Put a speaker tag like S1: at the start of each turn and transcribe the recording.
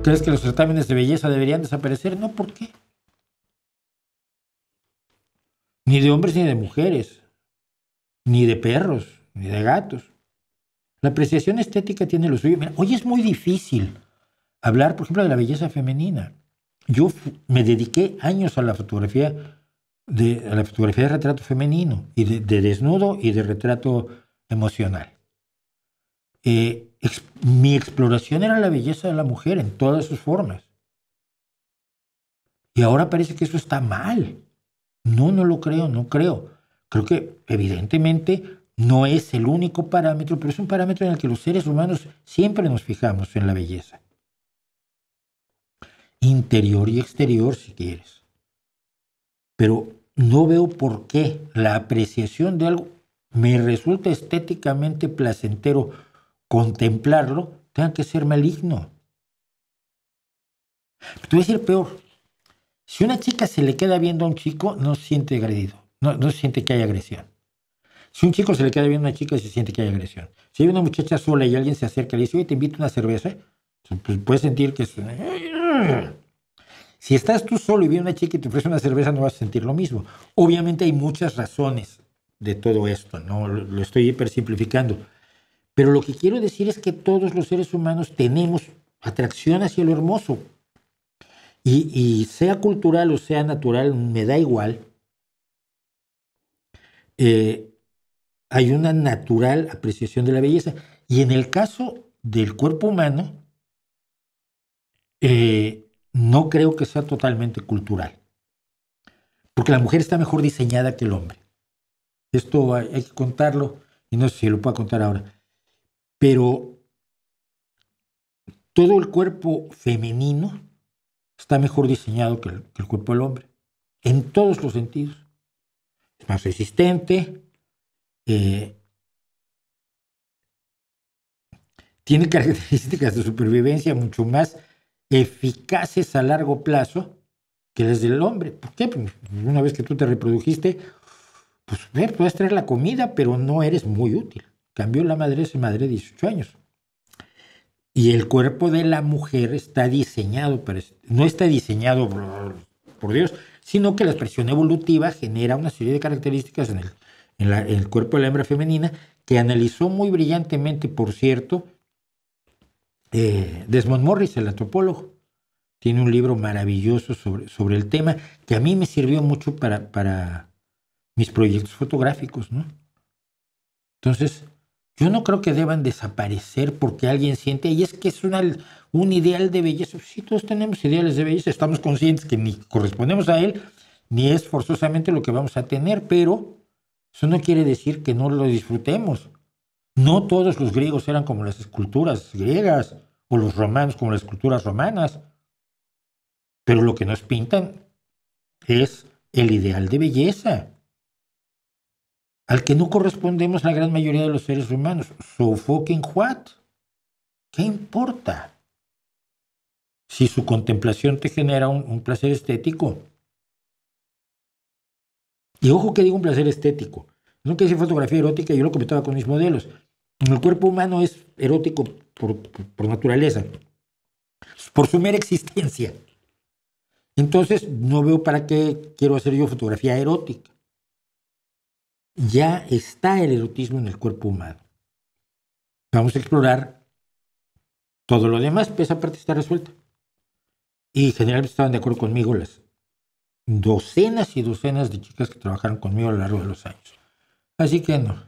S1: ¿Crees que los certámenes de belleza deberían desaparecer? No, ¿por qué? Ni de hombres ni de mujeres, ni de perros, ni de gatos. La apreciación estética tiene lo suyo. Mira, hoy es muy difícil hablar, por ejemplo, de la belleza femenina. Yo me dediqué años a la fotografía de retrato femenino, y de desnudo y de retrato emocional. Mi exploración era la belleza de la mujer en todas sus formas. Y ahora parece que eso está mal. No, no lo creo, no creo. Creo que evidentemente no es el único parámetro, pero es un parámetro en el que los seres humanos siempre nos fijamos en la belleza. Interior y exterior, si quieres. Pero no veo por qué la apreciación de algo me resulta estéticamente placentero contemplarlo, tenga que ser maligno. Te voy a decir peor. Si una chica se le queda viendo a un chico, no se siente agredido, no siente que hay agresión. Si un chico se le queda viendo a una chica, se siente que hay agresión. Si hay una muchacha sola y alguien se acerca y le dice, oye, te invito a una cerveza, pues puedes sentir que es... Si estás tú solo y viene una chica y te ofrece una cerveza, no vas a sentir lo mismo. Obviamente hay muchas razones de todo esto, no lo estoy hipersimplificando. Pero lo que quiero decir es que todos los seres humanos tenemos atracción hacia lo hermoso. Y sea cultural o sea natural, me da igual. Hay una natural apreciación de la belleza. Y en el caso del cuerpo humano, no creo que sea totalmente cultural. Porque la mujer está mejor diseñada que el hombre. Esto hay que contarlo, y no sé si lo puedo contar ahora. Pero todo el cuerpo femenino está mejor diseñado que el cuerpo del hombre, en todos los sentidos. Es más resistente, tiene características de supervivencia mucho más eficaces a largo plazo que las del hombre. ¿Por qué? Pues una vez que tú te reprodujiste, pues puedes traer la comida, pero no eres muy útil. Cambió la madre, es madre de 18 años. Y el cuerpo de la mujer está diseñado para eso. No está diseñado por Dios, sino que la expresión evolutiva genera una serie de características en el cuerpo de la hembra femenina que analizó muy brillantemente, por cierto, Desmond Morris, el antropólogo. Tiene un libro maravilloso sobre el tema que a mí me sirvió mucho para mis proyectos fotográficos, ¿no? Entonces, yo no creo que deban desaparecer porque alguien siente, y es que es un ideal de belleza. Sí, todos tenemos ideales de belleza, estamos conscientes que ni correspondemos a él, ni es forzosamente lo que vamos a tener, pero eso no quiere decir que no lo disfrutemos. No todos los griegos eran como las esculturas griegas, o los romanos como las esculturas romanas, pero lo que nos pintan es el ideal de belleza al que no correspondemos la gran mayoría de los seres humanos. So fucking what? ¿Qué importa? Si su contemplación te genera un placer estético. Y ojo que digo un placer estético. No que decir fotografía erótica, yo lo comentaba con mis modelos. El cuerpo humano es erótico por naturaleza, por su mera existencia. Entonces, no veo para qué quiero hacer yo fotografía erótica. Ya está el erotismo en el cuerpo humano. Vamos a explorar todo lo demás, pues esa parte está resuelta. Y generalmente estaban de acuerdo conmigo las docenas y docenas de chicas que trabajaron conmigo a lo largo de los años. Así que no.